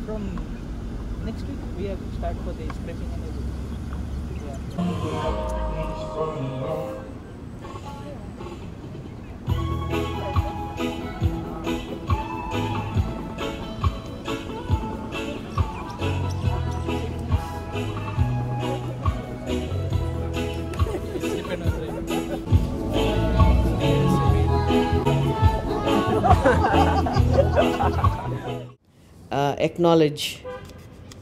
From next week we have to start for the scraping and everything. Yeah. Acknowledge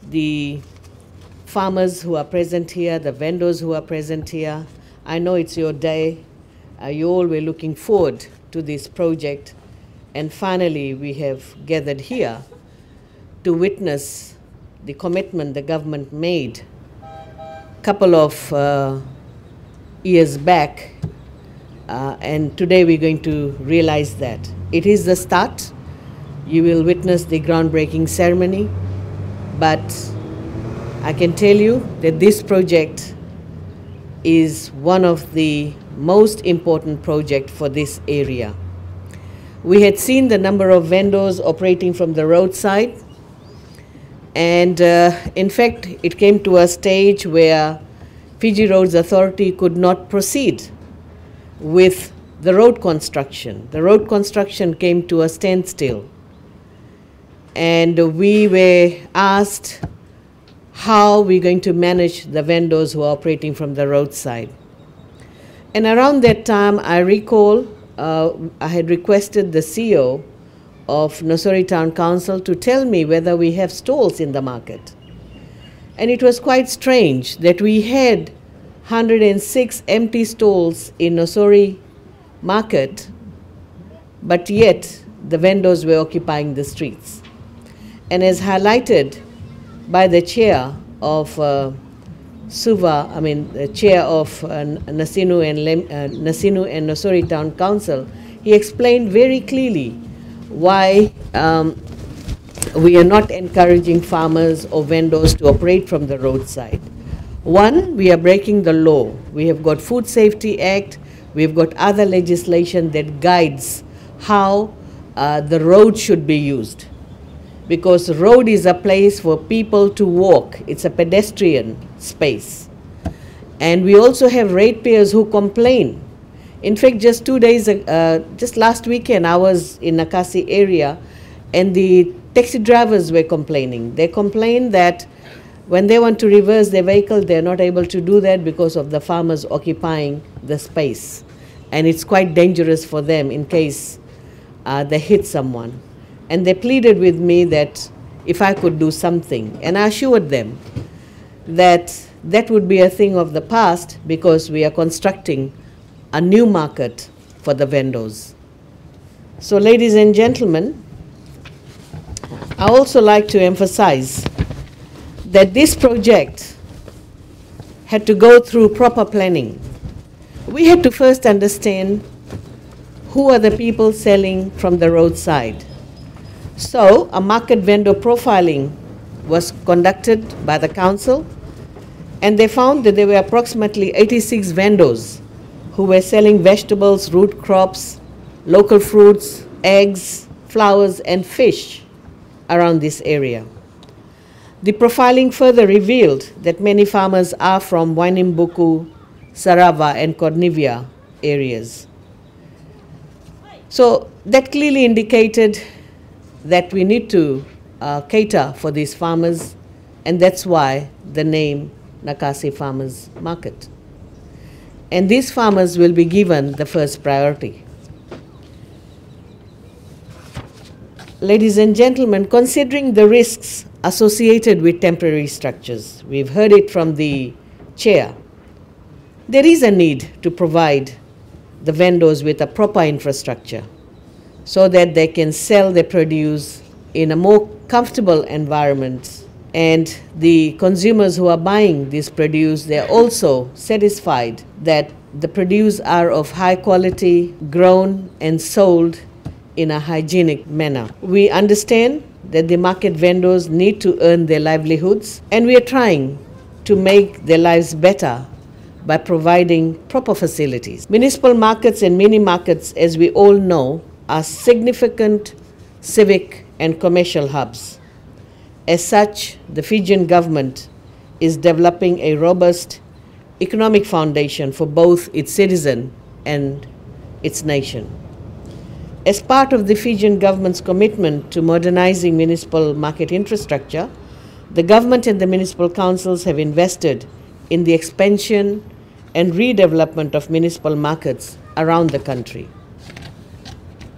the farmers who are present here, the vendors who are present here. I know it's your day. You all were looking forward to this project. And finally, we have gathered here to witness the commitment the government made a couple of years back. And today we're going to realize that. It is the start. You will witness the groundbreaking ceremony, but I can tell you that this project is one of the most important projects for this area. We had seen the number of vendors operating from the roadside, and in fact, it came to a stage where Fiji Roads Authority could not proceed with the road construction. The road construction came to a standstill. And we were asked how we're going to manage the vendors who are operating from the roadside. And around that time, I recall I had requested the CEO of Nosori Town Council to tell me whether we have stalls in the market. And it was quite strange that we had 106 empty stalls in Nosori market, but yet the vendors were occupying the streets. And as highlighted by the chair of the chair of Nasinu and Nosori Town Council, he explained very clearly why we are not encouraging farmers or vendors to operate from the roadside. One, we are breaking the law. We have got Food Safety Act, we've got other legislation that guides how the road should be used. Because road is a place for people to walk. It's a pedestrian space. And we also have ratepayers who complain. In fact, just just last weekend, I was in Nakasi area, and the taxi drivers were complaining. They complain that when they want to reverse their vehicle, they're not able to do that because of the farmers occupying the space. And it's quite dangerous for them in case they hit someone. And they pleaded with me that if I could do something. And I assured them that that would be a thing of the past because we are constructing a new market for the vendors. So ladies and gentlemen, I also like to emphasize that this project had to go through proper planning. We had to first understand who are the people selling from the roadside. So a market vendor profiling was conducted by the council, and they found that there were approximately 86 vendors who were selling vegetables, root crops, local fruits, eggs, flowers, and fish around this area. The profiling further revealed that many farmers are from Wainimbuku, Sarava, and Cornivia areas. So that clearly indicated that we need to cater for these farmers, and that's why the name Nakasi Farmers Market. And these farmers will be given the first priority. Ladies and gentlemen, considering the risks associated with temporary structures, we've heard it from the chair, there is a need to provide the vendors with a proper infrastructure so that they can sell their produce in a more comfortable environment. And the consumers who are buying this produce, they're also satisfied that the produce are of high quality, grown and sold in a hygienic manner. We understand that the market vendors need to earn their livelihoods, and we are trying to make their lives better by providing proper facilities. Municipal markets and mini markets, as we all know, are significant civic and commercial hubs. As such, the Fijian government is developing a robust economic foundation for both its citizen and its nation. As part of the Fijian government's commitment to modernizing municipal market infrastructure, the government and the municipal councils have invested in the expansion and redevelopment of municipal markets around the country.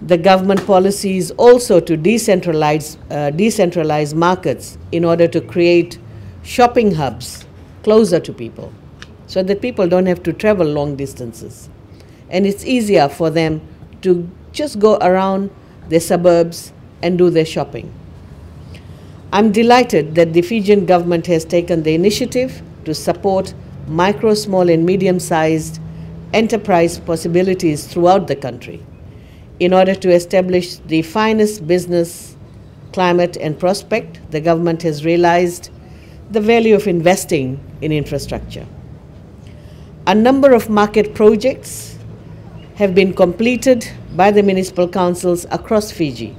The government policy is also to decentralize markets in order to create shopping hubs closer to people so that people don't have to travel long distances. And it's easier for them to just go around their suburbs and do their shopping. I'm delighted that the Fijian government has taken the initiative to support micro, small and medium-sized enterprise possibilities throughout the country in order to establish the finest business climate and prospect. The government has realized the value of investing in infrastructure. A number of market projects have been completed by the municipal councils across Fiji.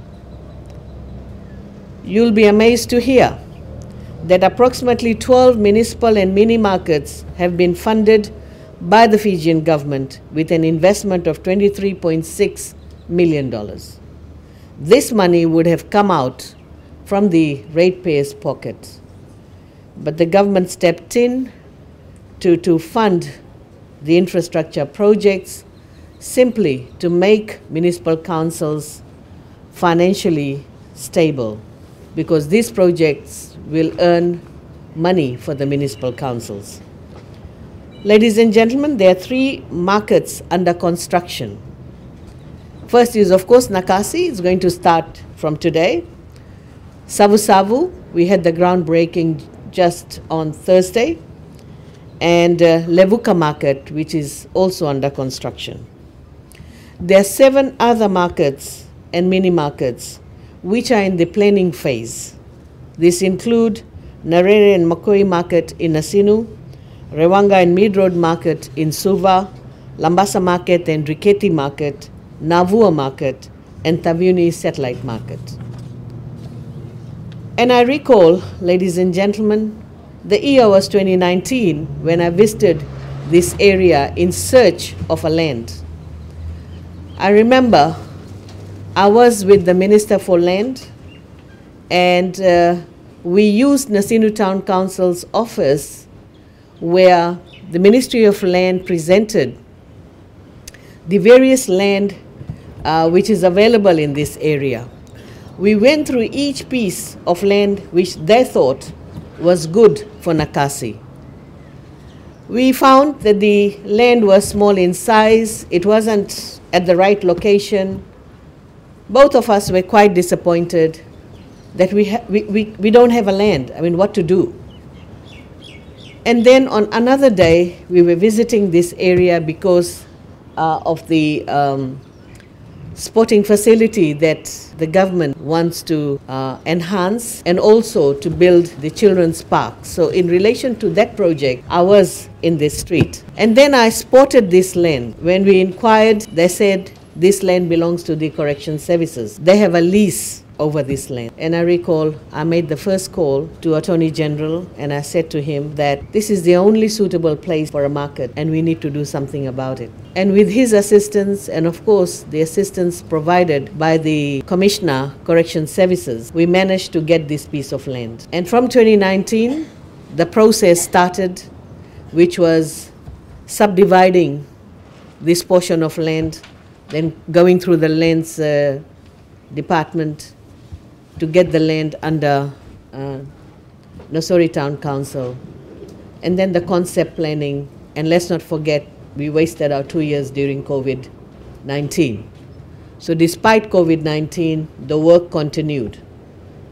You'll be amazed to hear that approximately 12 municipal and mini markets have been funded by the Fijian government with an investment of $23.6 million. This money would have come out from the ratepayers' pocket, but the government stepped in to fund the infrastructure projects simply to make municipal councils financially stable, because these projects will earn money for the municipal councils. Ladies and gentlemen, there are 3 markets under construction. First is, of course, Nakasi. It's going to start from today. Savu Savu, we had the groundbreaking just on Thursday. And Levuka market, which is also under construction. There are 7 other markets and mini markets which are in the planning phase. These include Narere and Makoi market in Nasinu, Rewanga and Mid Road market in Suva, Lambasa market and Riketi market, Navua market, and Taviuni satellite market. And I recall, ladies and gentlemen, the year was 2019 when I visited this area in search of a land. I remember I was with the Minister for Land, and we used Nasinu Town Council's office where the Ministry of Land presented the various land which is available in this area. We went through each piece of land which they thought was good for Nakasi. We found that the land was small in size, it wasn't at the right location. Both of us were quite disappointed that we don't have a land. I mean, what to do? And then on another day, we were visiting this area because of the sporting facility that the government wants to enhance, and also to build the children's park. So in relation to that project, I was in this street. And then I spotted this land. When we inquired, they said this land belongs to the correction services. They have a lease over this land. And I recall I made the first call to Attorney General, and I said to him that this is the only suitable place for a market and we need to do something about it. And with his assistance, and of course the assistance provided by the Commissioner, Correction Services, we managed to get this piece of land. And from 2019, the process started, which was subdividing this portion of land, then going through the lands department to get the land under Nosori Town Council, and then the concept planning. And let's not forget, we wasted our 2 years during COVID-19. So despite COVID-19, the work continued.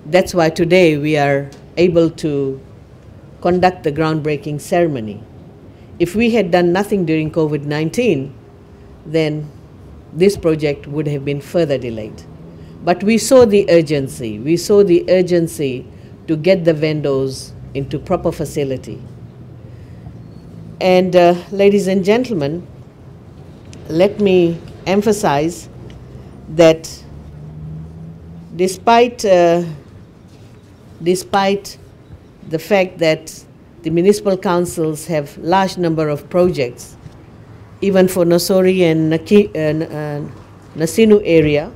That's why today we are able to conduct the groundbreaking ceremony. If we had done nothing during COVID-19, then this project would have been further delayed. But we saw the urgency. We saw the urgency to get the vendors into proper facility. And ladies and gentlemen, let me emphasize that despite despite the fact that the municipal councils have large number of projects, even for Nosori and Nasinu area,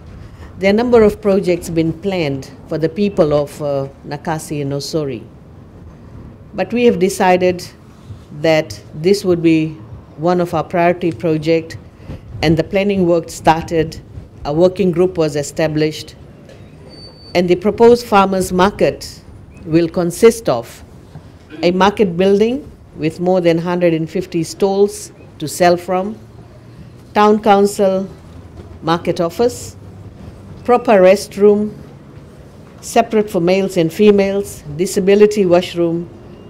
there are a number of projects been planned for the people of Nakasi and Nosori. But we have decided that this would be one of our priority projects, and the planning work started, a working group was established, and the proposed farmers market will consist of a market building with more than 150 stalls to sell from, town council market office, proper restroom, separate for males and females, disability washroom,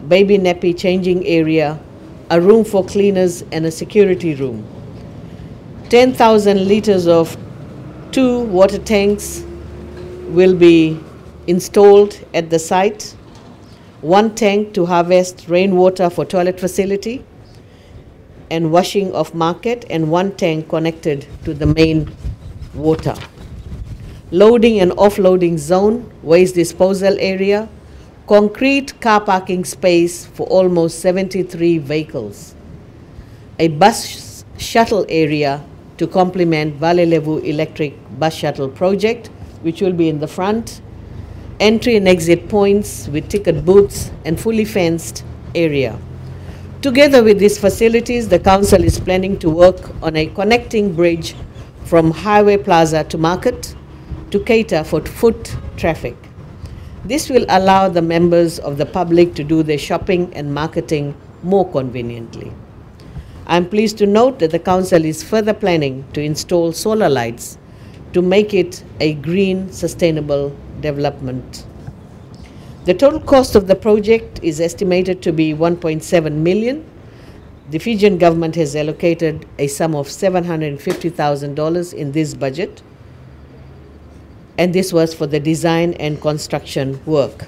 baby nappy changing area, a room for cleaners and a security room. 10,000 liters of 2 water tanks will be installed at the site, 1 tank to harvest rainwater for toilet facility and washing of market, and 1 tank connected to the main water. Loading and offloading zone, waste disposal area, concrete car parking space for almost 73 vehicles, a bus shuttle area to complement Vale Levu electric bus shuttle project, which will be in the front, entry and exit points with ticket booths and fully fenced area. Together with these facilities, the council is planning to work on a connecting bridge from Highway Plaza to Market to cater for foot traffic. This will allow the members of the public to do their shopping and marketing more conveniently. I am pleased to note that the council is further planning to install solar lights to make it a green, sustainable development. The total cost of the project is estimated to be 1.7 million. The Fijian government has allocated a sum of $750,000 in this budget, and this was for the design and construction work.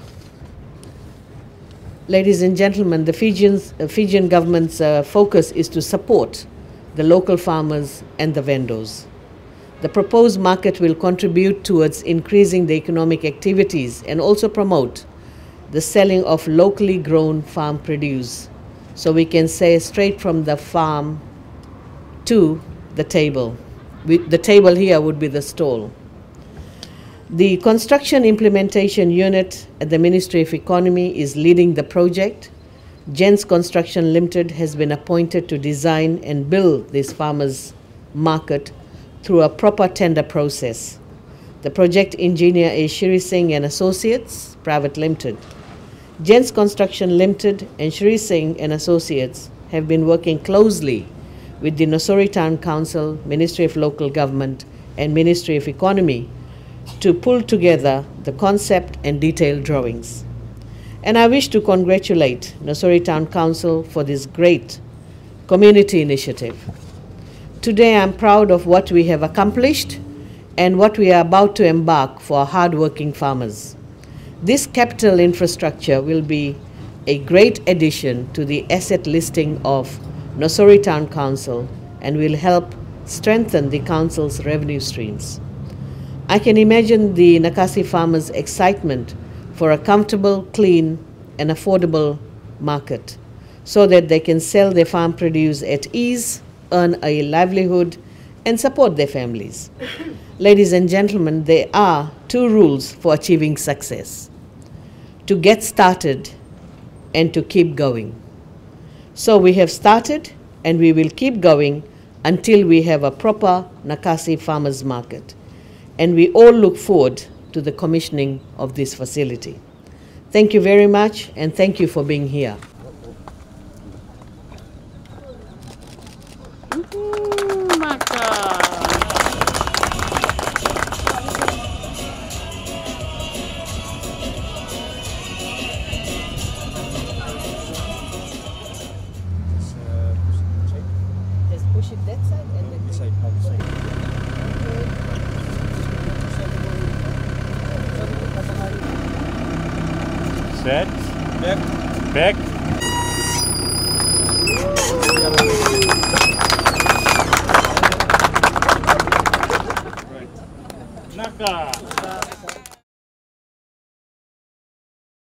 Ladies and gentlemen, the Fijian government's focus is to support the local farmers and the vendors. The proposed market will contribute towards increasing the economic activities and also promote the selling of locally grown farm produce. So we can say straight from the farm to the table. The table here would be the stall. The construction implementation unit at the Ministry of Economy is leading the project. Jens Construction Limited has been appointed to design and build this farmers market through a proper tender process. The project engineer is Shri Singh and Associates Private Limited. Jens Construction Limited and Shri Singh and Associates have been working closely with the Nosori Town Council, Ministry of Local Government and Ministry of Economy to pull together the concept and detailed drawings. And I wish to congratulate Nosori Town Council for this great community initiative. Today I'm proud of what we have accomplished and what we are about to embark for our hard-working farmers. This capital infrastructure will be a great addition to the asset listing of Nosori Town Council and will help strengthen the council's revenue streams. I can imagine the Nakasi farmers' excitement for a comfortable, clean, and affordable market so that they can sell their farm produce at ease, earn a livelihood, and support their families. Ladies and gentlemen, there are 2 rules for achieving success: to get started and to keep going. So we have started and we will keep going until we have a proper Nakasi farmers market. And we all look forward to the commissioning of this facility. Thank you very much, and thank you for being here. Just push it that side and then This side, other side. Set. Back. Back. Right. Naka.